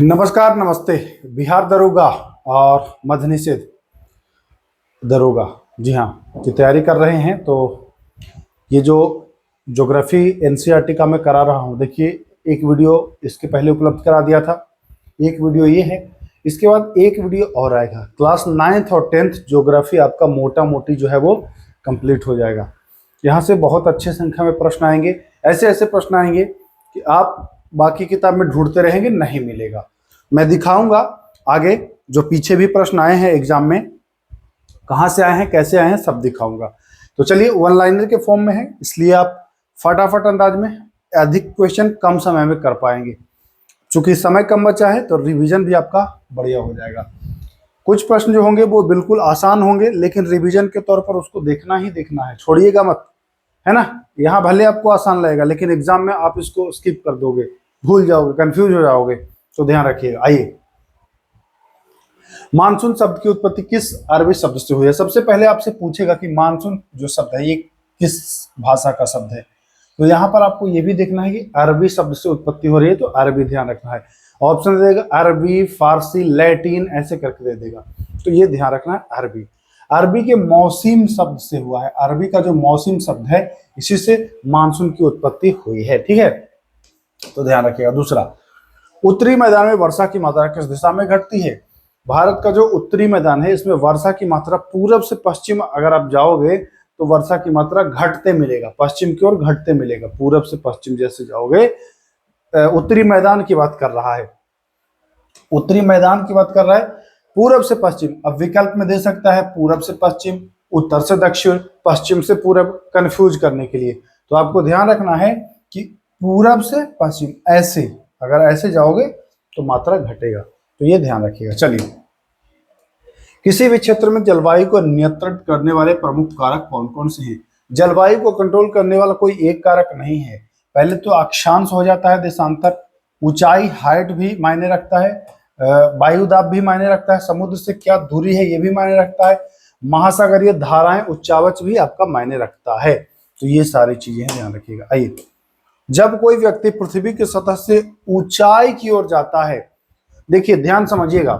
नमस्कार, नमस्ते। बिहार दरोगा और मध्य निषेध दरोगा, जी हाँ, की तैयारी कर रहे हैं। तो ये जो ज्योग्राफी एनसीईआरटी का मैं करा रहा हूँ, देखिए एक वीडियो इसके पहले उपलब्ध करा दिया था, एक वीडियो ये है, इसके बाद एक वीडियो और आएगा। क्लास 9th और 10th ज्योग्राफी आपका मोटा मोटी जो है वो कंप्लीट हो जाएगा। यहाँ से बहुत अच्छे संख्या में प्रश्न आएंगे, ऐसे ऐसे प्रश्न आएंगे कि आप बाकी किताब में ढूंढते रहेंगे, नहीं मिलेगा। मैं दिखाऊंगा आगे जो पीछे भी प्रश्न आए हैं एग्जाम में, कहाँ से आए हैं, कैसे आए हैं, सब दिखाऊंगा। तो चलिए, वन लाइनर के फॉर्म में है, इसलिए आप फटाफट अंदाज में अधिक क्वेश्चन कम समय में कर पाएंगे। चूंकि समय कम बचा है तो रिवीजन भी आपका बढ़िया हो जाएगा। कुछ प्रश्न जो होंगे वो बिल्कुल आसान होंगे, लेकिन रिवीजन के तौर पर उसको देखना ही देखना है, छोड़िएगा मत, है ना। यहाँ भले आपको आसान लगेगा, लेकिन एग्जाम में आप इसको स्किप कर दोगे, भूल जाओगे, कंफ्यूज हो जाओगे, तो ध्यान रखिएगा। आइए, मानसून शब्द की उत्पत्ति किस अरबी शब्द से हुई है? सबसे पहले आपसे पूछेगा कि मानसून जो शब्द है ये किस भाषा का शब्द है। तो यहाँ पर आपको ये भी देखना है कि अरबी शब्द से उत्पत्ति हो रही है, तो अरबी ध्यान रखना है। ऑप्शन दे देगा अरबी, फारसी, लैटिन, ऐसे करके दे देगा, तो ये ध्यान रखना है अरबी। अरबी के मौसम शब्द से हुआ है, अरबी का जो मौसम शब्द है इसी से मानसून की उत्पत्ति हुई है, ठीक है, तो ध्यान रखिएगा। दूसरा, उत्तरी मैदान में वर्षा की मात्रा किस दिशा में घटती है? भारत का जो उत्तरी मैदान है इसमें वर्षा की मात्रा पूरब से पश्चिम अगर आप जाओगे तो वर्षा की मात्रा घटते मिलेगा, पश्चिम की ओर घटते मिलेगा। पूरब से पश्चिम जैसे जाओगे, उत्तरी मैदान की बात कर रहा है, उत्तरी मैदान की बात कर रहा है, पूरब से पश्चिम। अब विकल्प में दे सकता है पूरब से पश्चिम, उत्तर से दक्षिण, पश्चिम से पूरब, कंफ्यूज करने के लिए। तो आपको ध्यान रखना है कि पूरब से पश्चिम, ऐसे अगर ऐसे जाओगे तो मात्रा घटेगा, तो ये ध्यान रखिएगा। चलिए, किसी भी क्षेत्र में जलवायु को नियंत्रित करने वाले प्रमुख कारक कौन कौन से हैं? जलवायु को कंट्रोल करने वाला कोई एक कारक नहीं है। पहले तो अक्षांश हो जाता है, देशांतर, ऊंचाई, हाइट भी मायने रखता है, वायु दाब भी मायने रखता है, समुद्र से क्या दूरी है ये भी मायने रखता है, महासागरीय धाराएं, उच्चावच भी आपका मायने रखता है। तो ये सारी चीजें हैं, ध्यान रखिएगा। आइए, जब कोई व्यक्ति पृथ्वी की सतह से ऊंचाई की ओर जाता है, देखिए ध्यान समझिएगा,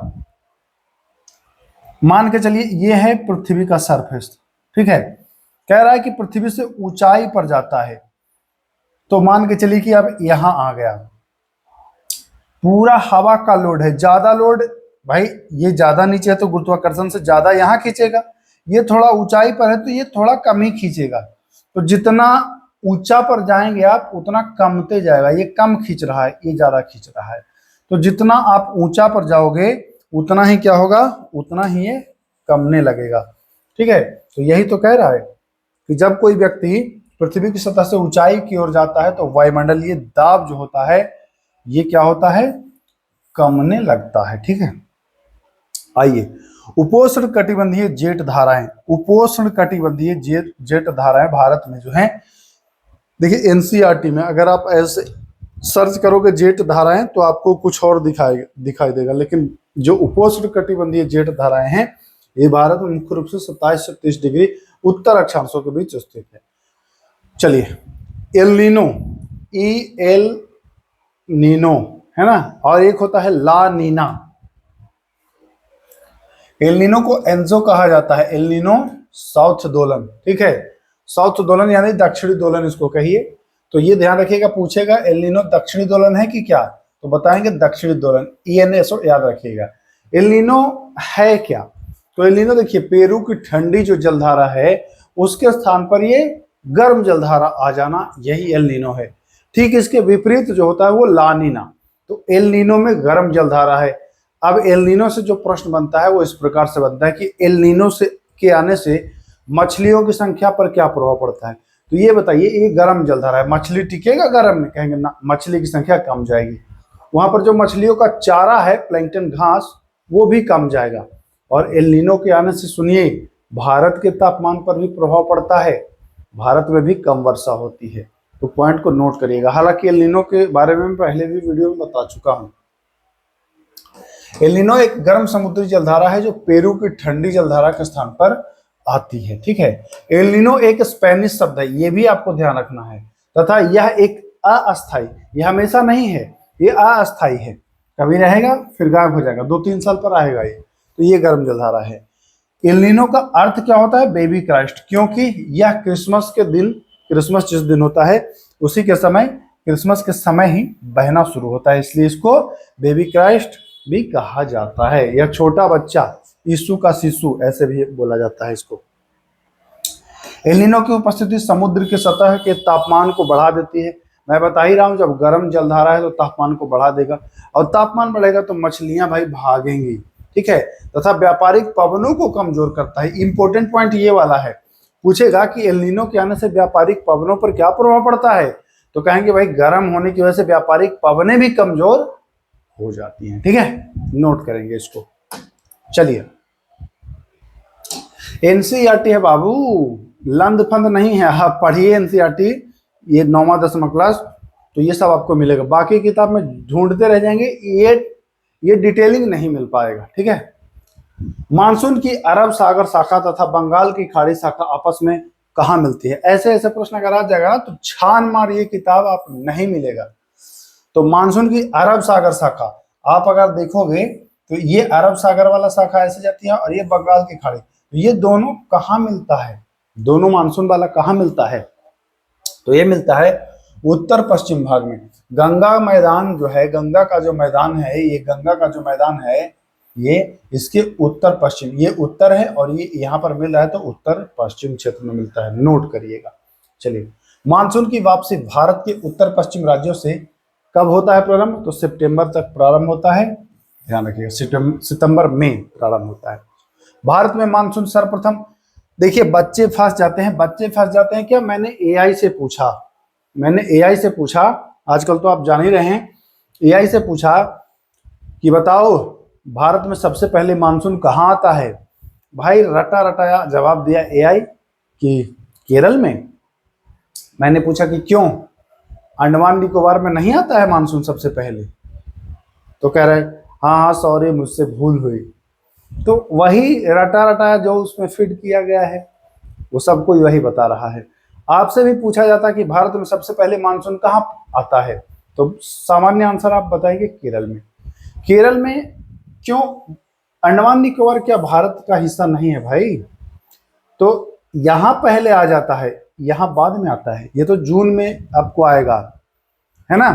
मान के चलिए ये है पृथ्वी का सरफेस, ठीक है, कह रहा है कि पृथ्वी से ऊंचाई पर जाता है, तो मान के चलिए कि अब यहां आ गया, पूरा हवा का लोड है, ज्यादा लोड, भाई ये ज्यादा नीचे है तो गुरुत्वाकर्षण से ज्यादा यहां खींचेगा, ये थोड़ा ऊंचाई पर है तो ये थोड़ा कम ही खींचेगा। तो जितना ऊंचा पर जाएंगे आप उतना कमते जाएगा, ये कम खींच रहा है, ये ज्यादा खींच रहा है। तो जितना आप ऊंचा पर जाओगे उतना ही क्या होगा, उतना ही ये कमने लगेगा, ठीक है। तो यही तो कह रहा है कि जब कोई व्यक्ति पृथ्वी की सतह से ऊंचाई की ओर जाता है तो वायुमंडलीय दाब जो होता है ये क्या होता है, कमने लगता है, ठीक है। आइए, उपोष्ण कटिबंधीय जेट धाराएं, उपोष्ण कटिबंधीय जेट धाराएं भारत में जो हैं, देखिए एनसीईआरटी में अगर आप ऐसे सर्च करोगे जेट धाराएं तो आपको कुछ और दिखाई देगा, लेकिन जो उपोष्ण कटिबंधीय जेट धाराएं हैं ये भारत में मुख्य रूप से 27 से 30 डिग्री उत्तर अक्षांशों के बीच स्थित है। चलिए, El Nino, E El Nino है ना, और एक होता है ला नीना। एल नीनो को एंजो कहा जाता है, एल नीनो साउथ दोलन, ठीक है, साउथ दोलन यानी दक्षिणी दोलन इसको कहिए। तो ये ध्यान रखिएगा, पूछेगा एल नीनो दक्षिणी दोलन है कि क्या, तो बताएंगे दक्षिणी दोलन, ENSO याद रखिएगा। एल नीनो है क्या, तो एल नीनो देखिए पेरू की ठंडी जो जलधारा है उसके स्थान पर ये गर्म जलधारा आ जाना, यही एल नीनो है। ठीक इसके विपरीत जो होता है वो ला नीना, तो एल नीनो में गर्म जलधारा है। अब एल नीनो से जो प्रश्न बनता है वो इस प्रकार से बनता है कि एल नीनो से के आने से मछलियों की संख्या पर क्या प्रभाव पड़ता है। तो ये बताइए, ये गर्म जलधारा है, मछली टिकेगा गर्म में, कहेंगे ना, मछली की संख्या कम जाएगी। वहां पर जो मछलियों का चारा है, प्लैंकटन घास, वो भी कम जाएगा। और एल नीनो के आने से सुनिए भारत के तापमान पर भी प्रभाव पड़ता है, भारत में भी कम वर्षा होती है। तो पॉइंट को नोट करिएगा। हालांकि एल नीनो के बारे में पहले भी वीडियो में बता चुका हूं। एल नीनो एक गर्म समुद्री जलधारा है जो पेरू की ठंडी जलधारा के स्थान पर आती है, ठीक है। एल नीनो एक स्पेनिश शब्द है, ये भी आपको ध्यान रखना है। तथा यह एक अस्थायी, यह हमेशा नहीं है, ये अस्थायी है, कभी रहेगा फिर गायब हो जाएगा, 2-3 साल पर आएगा ये। तो ये गर्म जलधारा है। एल नीनो का अर्थ क्या होता है? बेबी क्राइस्ट, क्योंकि यह क्रिसमस के दिन, क्रिसमस जिस दिन होता है उसी के समय, क्रिसमस के समय ही बहना शुरू होता है, इसलिए इसको बेबी क्राइस्ट भी कहा जाता है। यह छोटा बच्चा, यीशु का शिशु, ऐसे भी बोला जाता है इसको। एल नीनो की उपस्थिति समुद्र की सतह के तापमान को बढ़ा देती है। मैं बता ही रहा हूं, जब गर्म जलधारा है तो तापमान को बढ़ा देगा, और तापमान बढ़ेगा तो मछलियां भाई भागेंगी, ठीक है। तथा व्यापारिक पवनों को कमजोर करता है। इंपॉर्टेंट पॉइंट ये वाला है, पूछेगा कि एल नीनो के आने से व्यापारिक पवनों पर क्या प्रभाव पड़ता है, तो कहेंगे भाई गर्म होने की वजह से व्यापारिक पवनें भी कमजोर हो जाती हैं, ठीक है, नोट करेंगे इसको। चलिए, एनसीईआरटी है बाबू, लंद फंद नहीं है। हाँ, पढ़िए एनसीईआरटी, ये 9वां 10वां क्लास, तो ये सब आपको मिलेगा। बाकी किताब में ढूंढते रह जाएंगे, ये डिटेलिंग नहीं मिल पाएगा, ठीक है। मानसून की अरब सागर शाखा तथा बंगाल की खाड़ी शाखा आपस में कहाँ मिलती है? ऐसे ऐसे प्रश्न अगर आ जाएगा ना तो छान मार ये किताब आप नहीं मिलेगा। तो मानसून की अरब सागर शाखा आप अगर देखोगे तो ये अरब सागर वाला शाखा ऐसे जाती है और ये बंगाल की खाड़ी, तो ये दोनों कहाँ मिलता है? दोनों मानसून वाला कहाँ मिलता है? तो ये मिलता है उत्तर पश्चिम भाग में। गंगा मैदान जो है, गंगा का जो मैदान है, ये गंगा का जो मैदान है ये इसके उत्तर पश्चिम, ये उत्तर है और ये यहाँ पर मिल रहा है तो उत्तर पश्चिम क्षेत्र में मिलता है, नोट करिएगा। चलिए, मानसून की वापसी भारत के उत्तर पश्चिम राज्यों से कब होता है प्रारंभ? तो सितंबर तक प्रारंभ होता है, ध्यान रखिएगा, सितंबर में प्रारंभ होता है। भारत में मानसून सर्वप्रथम, देखिए बच्चे फंस जाते हैं क्या? मैंने एआई से पूछा, आजकल तो आप जान ही रहे हैं, एआई से पूछा कि बताओ भारत में सबसे पहले मानसून कहाँ आता है? भाई रटा रटाया जवाब दिया एआई कि केरल में। मैंने पूछा कि क्यों, अंडमान निकोबार में नहीं आता है मानसून सबसे पहले? तो कह रहे हाँ सॉरी मुझसे भूल हुई। तो वही रटा रटाया जो उसमें फिट किया गया है वो सबको वही बता रहा है। आपसे भी पूछा जाता कि भारत में सबसे पहले मानसून कहाँ आता है, तो सामान्य आंसर आप बताएंगे केरल में। केरल में क्यों? अंडमान निकोबार क्या भारत का हिस्सा नहीं है भाई? तो यहाँ पहले आ जाता है, यहाँ बाद में आता है। ये तो जून में आपको आएगा, है ना,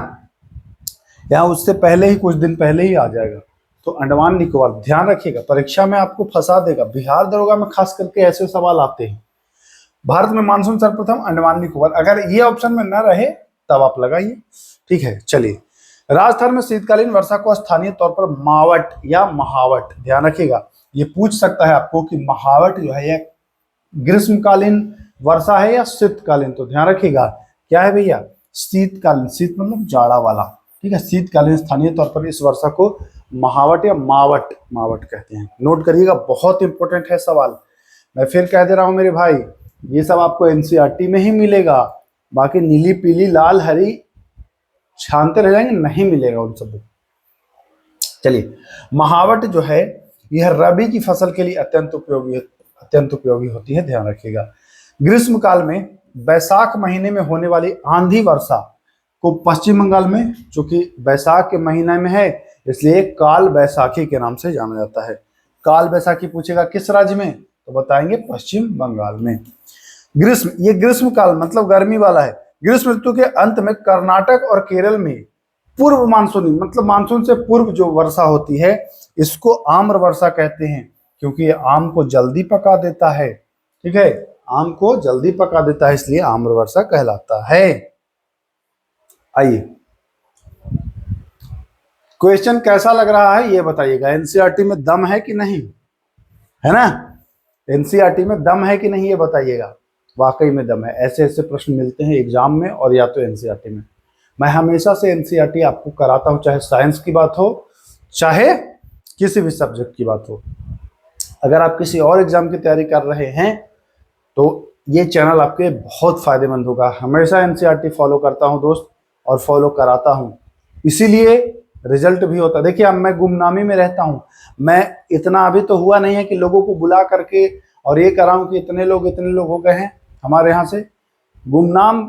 यहाँ उससे पहले ही, कुछ दिन पहले ही आ जाएगा। तो अंडमान निकोबार, ध्यान रखिएगा, परीक्षा में आपको फंसा देगा। बिहार दरोगा में खास करके ऐसे सवाल आते हैं। भारत में मानसून सर्वप्रथम अंडमान निकोबार, अगर ये ऑप्शन में न रहे तब आप लगाइए, ठीक है। चलिए, राजस्थान में शीतकालीन वर्षा को स्थानीय तौर पर मावट या महावट, ध्यान रखिएगा, ये पूछ सकता है आपको कि महावट जो है यह ग्रीष्मकालीन वर्षा है या शीतकालीन? तो ध्यान रखिएगा क्या है भैया, शीतकालीन, शीत मतलब जाड़ा वाला, ठीक है। शीतकालीन स्थानीय तौर पर इस वर्षा को महावट या मावट कहते हैं, नोट करिएगा, बहुत इंपॉर्टेंट है सवाल। मैं फिर कह दे रहा हूं मेरे भाई, ये सब आपको एनसीईआरटी में ही मिलेगा, बाकी नीली पीली लाल हरी छानते रह जाएंगे, नहीं मिलेगा उन सब। चलिए, महावट जो है यह रबी की फसल के लिए अत्यंत उपयोगी होती है, ध्यान रखिएगा। ग्रीष्म काल में बैसाख महीने में होने वाली आंधी वर्षा को पश्चिम बंगाल में, चूंकि बैसाख के महीने में है इसलिए काल बैसाखी के नाम से जाना जाता है। काल बैसाखी पूछेगा किस राज्य में, तो बताएंगे पश्चिम बंगाल में। ग्रीष्म, ये ग्रीष्म काल मतलब गर्मी वाला है। ग्रीष्म ऋतु के अंत में कर्नाटक और केरल में पूर्व मानसूनी मतलब मानसून से पूर्व जो वर्षा होती है इसको आम्र वर्षा कहते हैं, क्योंकि ये आम को जल्दी पका देता है, ठीक है, आम को जल्दी पका देता है, इसलिए आम्र वर्षा कहलाता है। आइए, क्वेश्चन कैसा लग रहा है ये बताइएगा। एनसीईआरटी में दम है कि नहीं, है ना? एनसीईआरटी में दम है कि नहीं ये बताइएगा। वाकई में दम है, ऐसे ऐसे प्रश्न मिलते हैं एग्जाम में और या तो एनसीईआरटी में। मैं हमेशा से एनसीईआरटी आपको कराता हूं, चाहे साइंस की बात हो चाहे किसी भी सब्जेक्ट की बात हो। अगर आप किसी और एग्जाम की तैयारी कर रहे हैं तो ये चैनल आपके बहुत फायदेमंद होगा। हमेशा एनसीईआरटी फॉलो करता हूं दोस्त, और फॉलो कराता हूं, इसीलिए रिजल्ट भी होता है। देखिए, अब मैं गुमनामी में रहता हूं, मैं इतना अभी तो हुआ नहीं है कि लोगों को बुला करके और ये कराऊं कि इतने लोग हो गए हैं हमारे यहाँ से। गुमनाम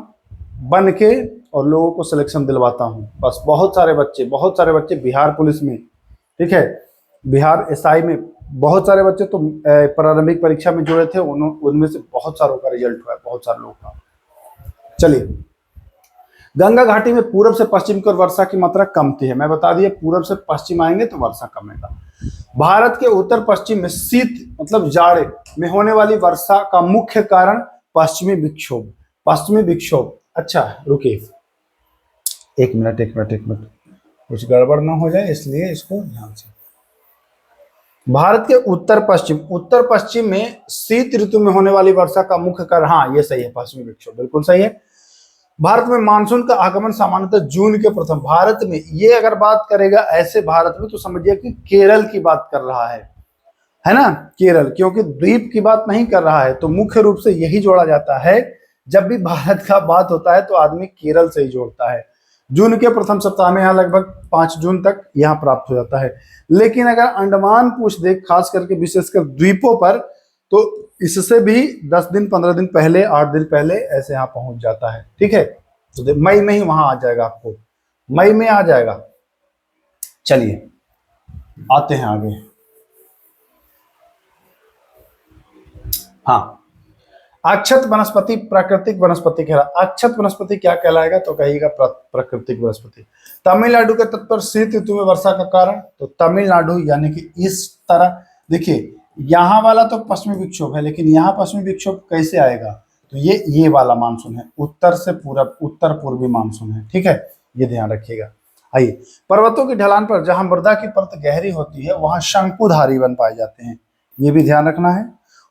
बन के और लोगों को सिलेक्शन दिलवाता हूँ। बस बहुत सारे बच्चे बिहार पुलिस में, ठीक है, बिहार एसआई में बहुत सारे बच्चे तो प्रारंभिक परीक्षा में जुड़े थे, उनमें से बहुत सारों का रिजल्ट हुआ है, बहुत सारे लोगों का। चलिए, गंगा घाटी में पूरब से पश्चिम की ओर वर्षा की मात्रा कम थी है, मैं बता दिया पूरब से पश्चिम आएंगे तो वर्षा कमेगा। भारत के उत्तर पश्चिम में शीत मतलब जाड़े में होने वाली वर्षा का मुख्य कारण पश्चिमी विक्षोभ। अच्छा रुकिए, एक मिनट, कुछ गड़बड़ ना हो जाए इसलिए इसको ध्यान से। भारत के उत्तर पश्चिम में शीत ऋतु में होने वाली वर्षा का मुख्य कारण, हाँ ये सही है, पश्चिमी विक्षोभ, बिल्कुल सही है। भारत में मानसून का आगमन सामान्यतः जून के प्रथम, भारत में ये अगर बात करेगा ऐसे भारत में तो समझिए कि केरल की बात कर रहा है ना, केरल, क्योंकि द्वीप की बात नहीं कर रहा है, तो मुख्य रूप से यही जोड़ा जाता है। जब भी भारत का बात होता है तो आदमी केरल से ही जोड़ता है। जून के प्रथम सप्ताह में यहाँ लगभग 5 जून तक यहाँ प्राप्त हो जाता है। लेकिन अगर अंडमान पूछ दे, खास करके विशेषकर द्वीपों पर, तो इससे भी 10 दिन 15 दिन पहले, 8 दिन पहले ऐसे यहाँ पहुंच जाता है, ठीक है। तो मई में ही वहां आ जाएगा, आपको मई में आ जाएगा। चलिए आते हैं आगे। हाँ, अक्षत वनस्पति प्राकृतिक वनस्पति कहलाएगा। अक्षत वनस्पति क्या कहलाएगा तो कहिएगा प्राकृतिक वनस्पति। तमिलनाडु के तट पर शीत ऋतु में वर्षा का कारण, तो तमिलनाडु यानी कि इस तरह, देखिए यहाँ वाला तो पश्चिमी विक्षोभ है, लेकिन यहाँ पश्चिमी विक्षोभ कैसे आएगा, तो ये वाला मानसून है, उत्तर से पूरब, उत्तर पूर्वी मानसून है, ठीक है, ये ध्यान रखिएगा। आइए, पर्वतों की ढलान पर जहां मृदा की परत गहरी होती है वहां शंकुधारी वन पाए जाते हैं, ये भी ध्यान रखना है।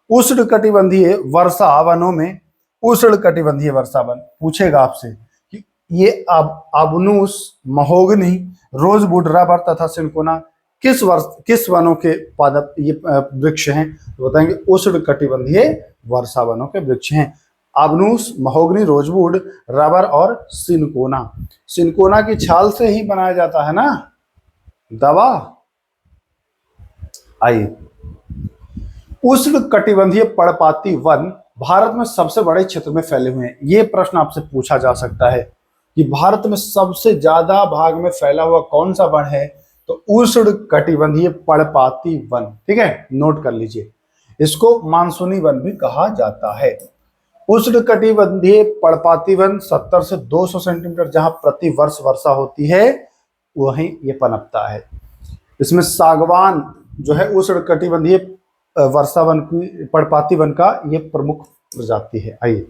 उष्णकटिबंधीय वर्षा वनों में, उष्णकटिबंधीय वर्षा वन पूछेगा आपसे कि ये अबनुस, महोगनी, रोजवुड, रबर तथा सिनकोना किस वनों के पादप ये वृक्ष हैं, तो बताएंगे उष्णकटिबंधीय वर्षा वनों के वृक्ष हैं। अबनुस, महोगनी, रोजवुड, रबर और सिनकोना। सिनकोना की छाल से ही बनाया जाता है ना दवा। आइए, उष्णकटिबंधीय पर्णपाती वन भारत में सबसे बड़े क्षेत्र में फैले हुए हैं। ये प्रश्न आपसे पूछा जा सकता है कि भारत में सबसे ज्यादा भाग में फैला हुआ कौन सा वन है, तो उष्णकटिबंधीय पर्णपाती वन, ठीक है, नोट कर लीजिए। इसको मानसूनी वन भी कहा जाता है। उष्णकटिबंधीय पर्णपाती वन 70 से 200 सेंटीमीटर जहां प्रति वर्ष वर्षा होती है वहीं ये पनपता है। इसमें सागवान जो है उष्णकटिबंधीय वर्षा वन की, पर्णपाती वन का ये प्रमुख प्रजाति है। आइए,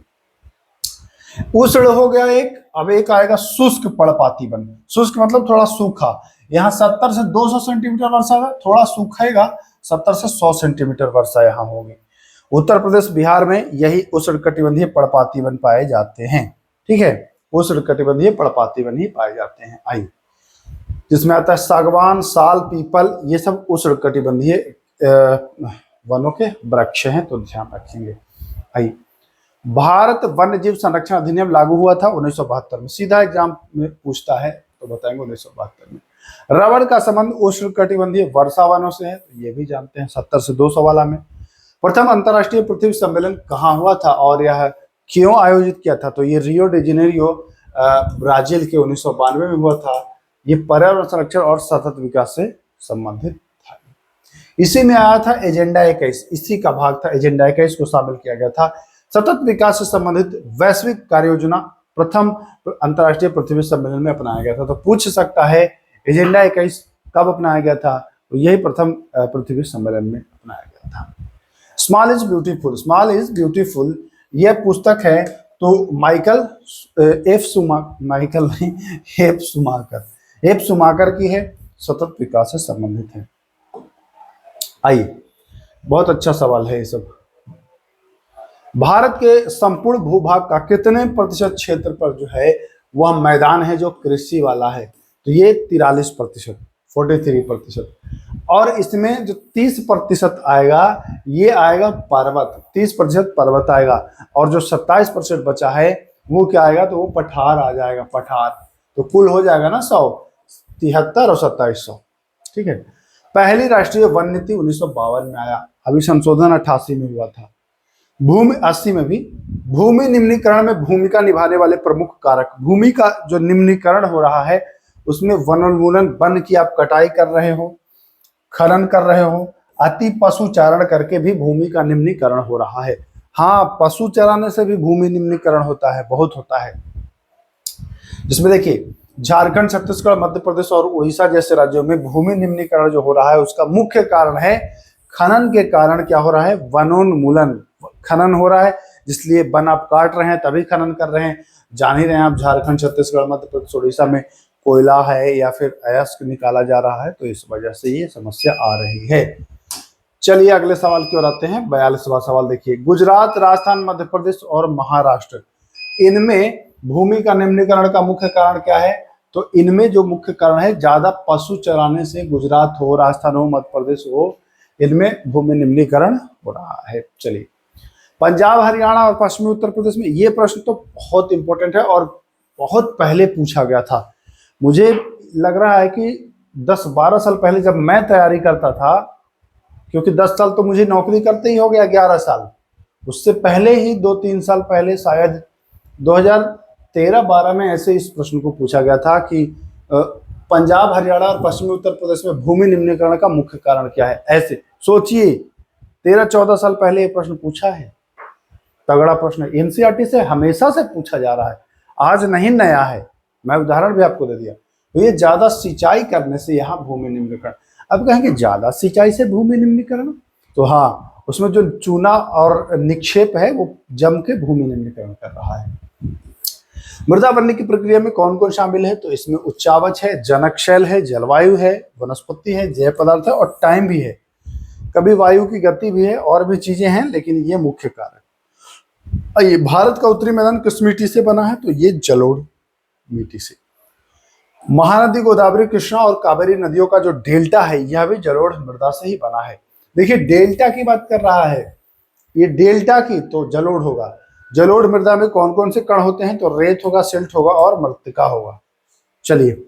उष्ण हो गया एक, अब एक आएगा शुष्क पर्णपाती वन। शुष्क मतलब थोड़ा सूखा, यहाँ 70 से 200 सेंटीमीटर वर्षा है, थोड़ा सूखेगा, 70 से 100 सेंटीमीटर वर्षा यहाँ होगी। उत्तर प्रदेश बिहार में यही उष्णकटिबंधीय पर्णपाती वन पाए जाते हैं, ठीक है, उष्णकटिबंधीय पर्णपाती वन ही पाए जाते हैं। आइए, जिसमें आता है सागवान, साल, पीपल, ये सब उष्णकटिबंधीय वनों के वृक्ष हैं, तो ध्यान रखेंगे। आइए, भारत वन्य जीव संरक्षण अधिनियम लागू हुआ था 1972 में, सीधा एग्जाम में पूछता है तो बताएंगे 1972 में। रबर का संबंध उष्णकटिबंधीय वर्षा वनों से है, तो ये भी जानते हैं 70 से 200 वाला में। प्रथम अंतर्राष्ट्रीय पृथ्वी सम्मेलन कहाँ हुआ था और यह क्यों आयोजित किया था, तो ये रियो डी जेनेरियो ब्राजील के 1992 में हुआ था। ये पर्यावरण संरक्षण और सतत विकास से संबंधित था। इसी में आया था एजेंडा 21, इसी का भाग था, एजेंडा 21 को शामिल किया गया था। सतत विकास से संबंधित वैश्विक कार्य योजना प्रथम अंतर्राष्ट्रीय पृथ्वी सम्मेलन में अपनाया गया था। तो पूछ सकता है एजेंडा 21 कब अपनाया गया था, तो यही प्रथम पृथ्वी सम्मेलन में अपनाया गया था। Small is beautiful, small is beautiful, यह पुस्तक है तो एफ सुमाकर की है, सतत विकास से संबंधित है। आइए, बहुत अच्छा सवाल है ये सब। भारत के संपूर्ण भूभाग का कितने प्रतिशत क्षेत्र पर जो है वह मैदान है जो कृषि वाला है, तो ये 43%, 43%। और इसमें जो 30% आएगा ये आएगा पर्वत, 30% पर्वत आएगा, और जो 27% बचा है वो क्या आएगा, तो वो पठार आ जाएगा, पठार। तो कुल हो जाएगा ना 100, 73 और 2700, ठीक है। पहली राष्ट्रीय वन नीति 1952 में आया, अभी संशोधन 88 में हुआ था। भूमि 80 में भी भूमि निम्नीकरण में भूमिका निभाने वाले प्रमुख कारक, भूमि का जो निम्नीकरण हो रहा है उसमें वनोन्मूलन, वन की आप कटाई कर रहे हो, खनन कर रहे हो, अति पशु चारण करके भी भूमि का निम्नीकरण हो रहा है। हाँ, पशु चराने से भी भूमि निम्नीकरण होता है, बहुत होता है। जिसमें देखिए झारखंड, छत्तीसगढ़, मध्य प्रदेश और उड़ीसा जैसे राज्यों में भूमि निम्नीकरण जो हो रहा है उसका मुख्य कारण है खनन के कारण क्या हो रहा है, वनोन्मूलन, खनन हो रहा है, जिसलिए वन आप काट रहे हैं तभी खनन कर रहे हैं। जान ही रहे हैं आप, झारखंड, छत्तीसगढ़, मध्य प्रदेश, उड़ीसा में कोयला है या फिर अयस्क निकाला जा रहा है, तो इस वजह से ये समस्या आ रही है। चलिए अगले सवाल की ओर आते हैं। 42वां सवाल देखिए, गुजरात, राजस्थान, मध्य प्रदेश और महाराष्ट्र, इनमें भूमि का निम्नीकरण का मुख्य कारण क्या है? तो इनमें जो मुख्य कारण है, ज्यादा पशु चराने से गुजरात हो, राजस्थान हो, मध्य प्रदेश हो, इनमें भूमि निम्नीकरण हो रहा है। चलिए, पंजाब, हरियाणा और पश्चिमी उत्तर प्रदेश में, ये प्रश्न तो बहुत इंपॉर्टेंट है और बहुत पहले पूछा गया था। मुझे लग रहा है कि 10-12 साल पहले जब मैं तैयारी करता था, क्योंकि 10 साल तो मुझे नौकरी करते ही हो गया, 11 साल, उससे पहले ही 2-3 साल पहले शायद 2013-12 में ऐसे इस प्रश्न को पूछा गया था कि पंजाब, हरियाणा और पश्चिमी उत्तर प्रदेश में भूमि निम्नीकरण का मुख्य कारण क्या है। ऐसे सोचिए, 13-14 साल पहले ये प्रश्न पूछा है। तगड़ा प्रश्न, एनसीईआरटी से हमेशा से पूछा जा रहा है, आज नहीं नया है। मैं उदाहरण भी आपको दे दिया। तो ये ज्यादा सिंचाई करने से यहाँ भूमि निम्नीकरण। अब कहेंगे ज्यादा सिंचाई से भूमि निम्नीकरण, तो हाँ, उसमें जो चूना और निक्षेप है वो जम के भूमि निम्नीकरण कर रहा है। मृदा बनने की प्रक्रिया में कौन कौन शामिल है? तो इसमें उच्चावच है, जनकशैल है, जलवायु है, वनस्पति है, जैव पदार्थ है और टाइम भी है। कभी वायु की गति भी है और भी चीजें हैं, लेकिन ये मुख्य कारण। ये भारत का उत्तरी मैदान किस मिट्टी से बना है? तो ये जलोढ़ मिट्टी से। महानदी, गोदावरी, कृष्णा और कावेरी नदियों का जो डेल्टा है यह भी जलोढ़ मृदा से ही बना है। देखिए, डेल्टा की बात कर रहा है, ये डेल्टा की, तो जलोढ़ होगा। जलोढ़ मृदा में कौन कौन से कण होते हैं? तो रेत होगा, सिल्ट होगा और मृत्तिका होगा। चलिए,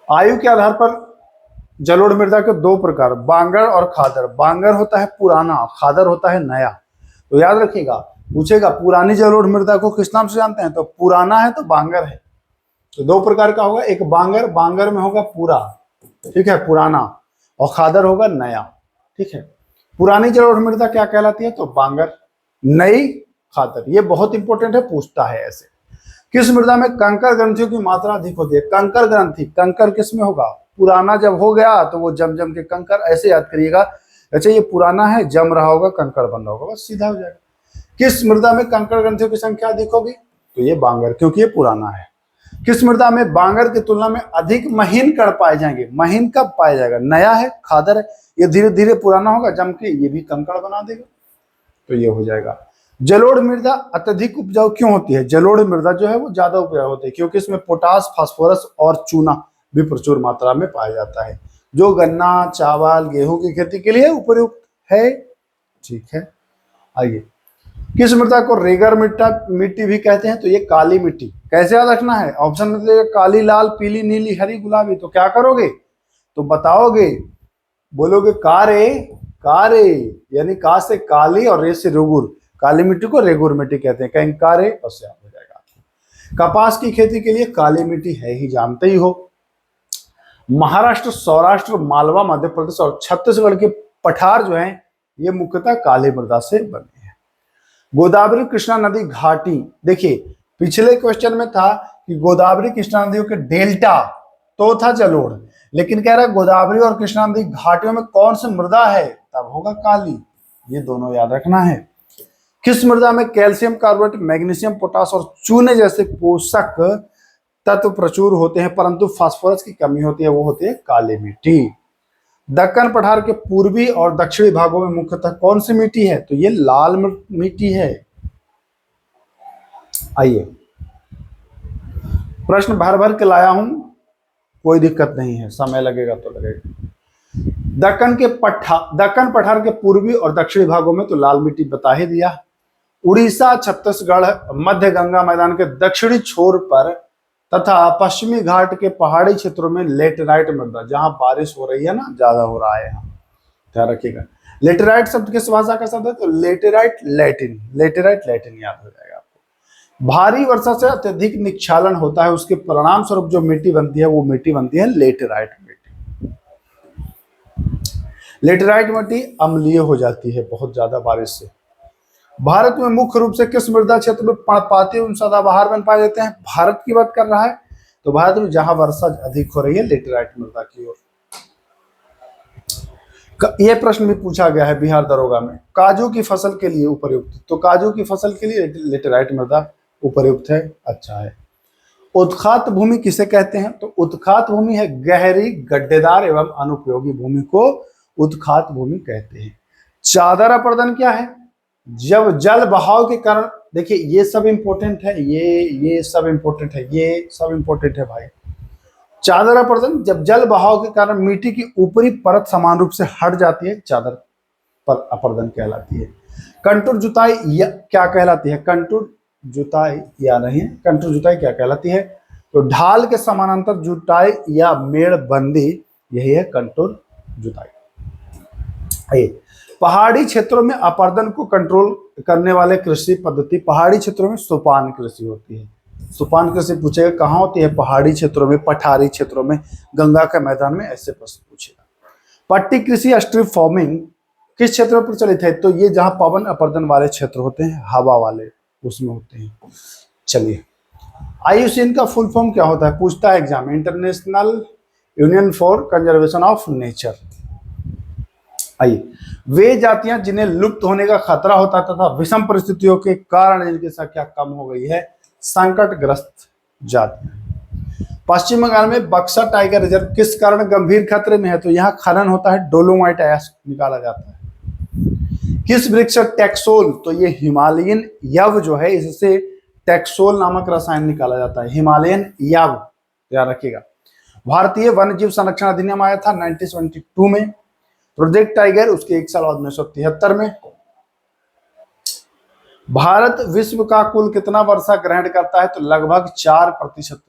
आयु के आधार पर जलोढ़ मृदा के दो प्रकार, बांगर और खादर। बांगर होता है पुराना, खादर होता है नया। तो याद रखिएगा, पूछेगा पुरानी जलोढ़ मृदा को किस नाम से जानते हैं? तो पुराना है तो बांगर है। तो दो प्रकार का होगा, एक बांगर, बांगर में होगा पूरा, ठीक है, पुराना, और खादर होगा नया, ठीक है। पुरानी जलोढ़ मृदा क्या कहलाती है? तो बांगर, नई खादर। ये बहुत इंपॉर्टेंट है, पूछता है ऐसे। किस मृदा में कंकर ग्रंथियों की मात्रा अधिक होती है? कंकर ग्रंथि, कंकर किस में होगा? पुराना जब हो गया तो वो जम जम के कंकर, ऐसे याद करिएगा। अच्छा, ये पुराना है, जम रहा होगा, कंकर बन रहा होगा, बस सीधा हो जाएगा। किस मृदा में कंकर ग्रंथियों की संख्या अधिक होगी? तो ये बांगर, क्योंकि ये पुराना है। किस मृदा में बांगर की तुलना में अधिक महीन कण पाए जाएंगे? महीन कब पाया जाएगा? नया है, खादर है, ये धीरे धीरे पुराना होगा, जम के ये भी कंकड़ बना देगा, तो ये हो जाएगा। जलोढ़ मृदा अत्यधिक उपजाऊ क्यों होती है? जलोढ़ मृदा जो है वो ज्यादा उपजाऊ होती है क्योंकि इसमें पोटास, फास्फोरस और चूना भी प्रचुर मात्रा में पाया जाता है, जो गन्ना, चावल, गेहूं की खेती के लिए उपयुक्त है। ठीक है, आइए, किस मृदा को रेगर मिट्टी भी कहते हैं? तो ये काली मिट्टी। कैसे याद रखना है? ऑप्शन में देगा काली, लाल, पीली, नीली, हरी, गुलाबी। तो क्या करोगे? तो बताओगे, बोलोगे कारे, कारे, यानी का से काली और रे से रेगुर। काली मिट्टी को रेगुर मिट्टी कहते हैं, कहीं कारे, बस याद हो जाएगा। कपास की खेती के लिए काली मिट्टी है ही, जानते ही हो। महाराष्ट्र, सौराष्ट्र, मालवा, मध्य प्रदेश और छत्तीसगढ़ के पठार जो हैं ये मुख्यतः काली मृदा से बने हैं। गोदावरी कृष्णा नदी घाटी, देखिए पिछले क्वेश्चन में था कि गोदावरी कृष्णा नदियों के डेल्टा तो था जलोढ़, लेकिन कह रहा है गोदावरी और कृष्णा नदी घाटियों में कौन सी मृदा है? तब होगा काली। ये दोनों याद रखना है। किस मृदा में कैल्शियम कार्बोनेट, मैग्नीशियम, पोटास और चूने जैसे पोषक तत्व प्रचुर होते हैं परंतु फास्फोरस की कमी होती है? वो होती है काली मिट्टी। दक्कन पठार के पूर्वी और दक्षिणी भागों में मुख्यतः कौन सी मिट्टी है? तो ये लाल मिट्टी है। आइए, प्रश्न भर भर के लाया हूं, कोई दिक्कत नहीं है, समय लगेगा तो लगेगा। दक्कन पठार के पूर्वी और दक्षिणी भागों में तो लाल मिट्टी बता ही दिया। उड़ीसा, छत्तीसगढ़, मध्य गंगा मैदान के दक्षिणी छोर पर तथा पश्चिमी घाट के पहाड़ी क्षेत्रों में लेटेराइट मृदा, जहां बारिश हो रही है ना, ज्यादा हो रहा है, यहाँ ध्यान रखिएगा। लेटेराइट शब्द किस भाषा का शब्द है? तो लेटेराइट लैटिन, लेटेराइट लैटिन याद हो जाएगा आपको। भारी वर्षा से अत्यधिक निक्षालन होता है, उसके परिणाम स्वरूप जो मिट्टी बनती है वो मिट्टी बनती है लेटेराइट मिट्टी। लेटेराइट मिट्टी अम्लीय हो जाती है बहुत ज्यादा बारिश से। भारत में मुख्य रूप से किस मृदा क्षेत्र में पर्णपाती एवं सदाबहार वन पाए जाते हैं? भारत की बात कर रहा है तो भारत में जहां वर्षा अधिक हो रही है लेटेराइट मृदा की ओर। यह प्रश्न भी पूछा गया है बिहार दरोगा में, काजू की फसल के लिए उपयुक्त, तो काजू की फसल के लिए लेटेराइट मृदा उपयुक्त है, अच्छा है। उत्खात भूमि किसे कहते हैं? तो उत्खात भूमि है गहरी, गड्ढेदार एवं अनुपयोगी भूमि को उत्खात भूमि कहते हैं। चादर अपर्दन क्या है? जब जल बहाव के कारण, देखिए ये सब इंपॉर्टेंट है, ये सब इंपॉर्टेंट है, ये सब इंपॉर्टेंट है भाई। चादर अपर्दन, जब जल बहाव के कारण मिट्टी की ऊपरी परत समान रूप से हट जाती है, चादर पर अपर्दन कहलाती है। कंटूर जुताई क्या कहलाती है? कंटूर जुताई या नहीं, कंटूर जुताई क्या कहलाती है? तो ढाल के समानांतर जुताई या मेड़बंदी, यही है कंटूर जुताई। पहाड़ी क्षेत्रों में अपर्दन को कंट्रोल करने वाले कृषि पद्धति, पहाड़ी क्षेत्रों में सोपान कृषि होती है। सोपान कृषि पूछेगा कहाँ होती है? पहाड़ी क्षेत्रों में, पठारी क्षेत्रों में, गंगा के मैदान में, ऐसे प्रश्न पूछेगा। पट्टी कृषि स्ट्रिप फार्मिंग किस क्षेत्र में प्रचलित है? तो ये जहां पवन अपर्दन वाले क्षेत्र होते हैं, हवा वाले, उसमें होते हैं। चलिए, IUCN का फुल फॉर्म क्या होता है? पूछता है एग्जाम में, international union for conservation of nature. आइए, वे जातियां जिन्हें लुप्त होने का खतरा होता तथा विषम परिस्थितियों के कारण इनकी संख्या कम हो गई है, संकटग्रस्त जातियां। पश्चिम बंगाल में बक्सा टाइगर रिजर्व किस कारण गंभीर खतरे में है? तो यहाँ खनन होता है, डोलोमाइट ऐश निकाला जाता है। किस वृक्ष टैक्सोल, तो ये हिमालयन यव जो है, इससे टैक्सोल नामक रसायन निकाला जाता है, हिमालयन यव, याद रखिएगा। भारतीय वन्यजीव संरक्षण अधिनियम आया था 1972 में। प्रोजेक्ट टाइगर उसके 1 साल बाद 1973 में। भारत विश्व का कुल कितना वर्षा ग्रहण करता है? तो लगभग 4%।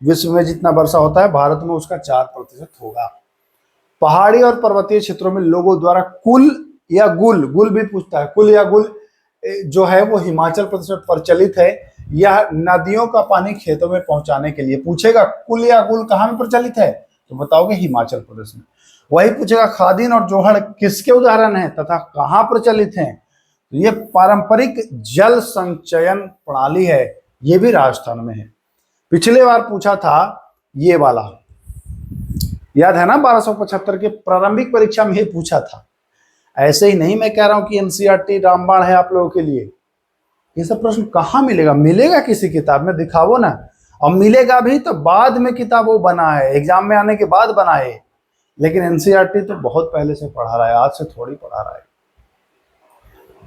विश्व में जितना वर्षा होता है भारत में उसका 4% होगा। पहाड़ी और पर्वतीय क्षेत्रों में लोगों द्वारा कुल या गुल, गुल भी पूछता है, कुल या गुल जो है वो हिमाचल प्रदेश में प्रचलित है। यह नदियों का पानी खेतों में पहुंचाने के लिए पूछेगा। कुल या गुल कहाँ में प्रचलित है? तो बताओगे हिमाचल प्रदेश में। वही पूछेगा खादीन और जोहड़ किसके उदाहरण है तथा कहाँ प्रचलित हैं? तो ये पारंपरिक जल संचयन प्रणाली है, ये भी राजस्थान में है। पिछले बार पूछा था ये वाला, याद है ना, 1275 के प्रारंभिक परीक्षा में ये पूछा था। ऐसे ही नहीं मैं कह रहा हूं कि NCERT रामबाण है आप लोगों के लिए। ये सब प्रश्न कहाँ मिलेगा? मिलेगा किसी किताब में, दिखावो ना। और मिलेगा भी तो बाद में किताब वो बना है, एग्जाम में आने के बाद बना है। लेकिन NCERT तो बहुत पहले से पढ़ा रहा है, आज से थोड़ी पढ़ा रहा है।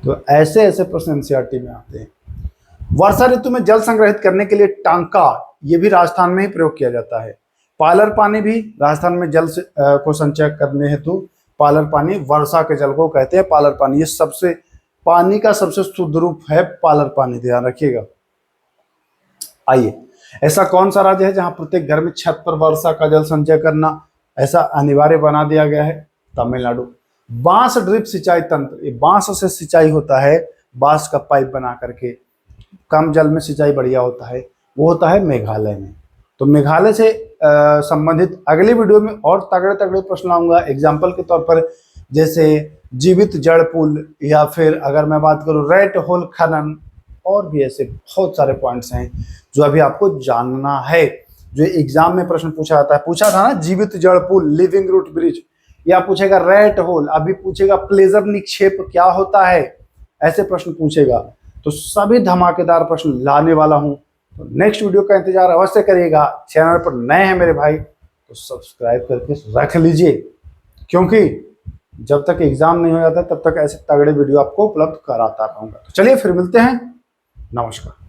तो ऐसे ऐसे प्रश्न NCERT में आते हैं। वर्षा ऋतु में जल संग्रहित करने के लिए टांका, ये भी राजस्थान में ही प्रयोग किया जाता है। पालर पानी भी राजस्थान में जल को संचय करने हेतु पालर पानी, वर्षा के जल को कहते हैं पालर पानी। ये सबसे पानी का सबसे शुद्ध रूप है पालर पानी, ध्यान रखिएगा। आइए, ऐसा कौन सा राज्य है जहां प्रत्येक घर में छत पर वर्षा का जल संचय करना ऐसा अनिवार्य बना दिया गया है? तमिलनाडु। बांस ड्रिप सिंचाई तंत्र, ये बांस से सिंचाई होता है, बांस का पाइप बना करके, कम जल में सिंचाई बढ़िया होता है, वो होता है मेघालय में। तो मेघालय से संबंधित अगली वीडियो में और तगड़े तगड़े प्रश्न लाऊंगा। एग्जाम्पल के तौर पर जैसे जीवित जड़ पुल, या फिर अगर मैं बात करूं रेट होल खनन, और भी ऐसे बहुत सारे पॉइंट्स हैं जो अभी आपको जानना है, जो एग्जाम में प्रश्न पूछा जाता है। पूछा था ना जीवित जड़ पुल, लिविंग रूट ब्रिज, या पूछेगा रेट होल, अभी पूछेगा प्लेजर निक्षेप क्या होता है, ऐसे प्रश्न पूछेगा। तो सभी धमाकेदार प्रश्न लाने वाला हूं, तो नेक्स्ट वीडियो का इंतजार अवश्य करिएगा। चैनल पर नए हैं मेरे भाई तो सब्सक्राइब करके रख लीजिए, क्योंकि जब तक एग्जाम नहीं हो जाता तब तक ऐसे तगड़े वीडियो आपको उपलब्ध कराता रहूंगा। तो चलिए फिर मिलते हैं, नमस्कार।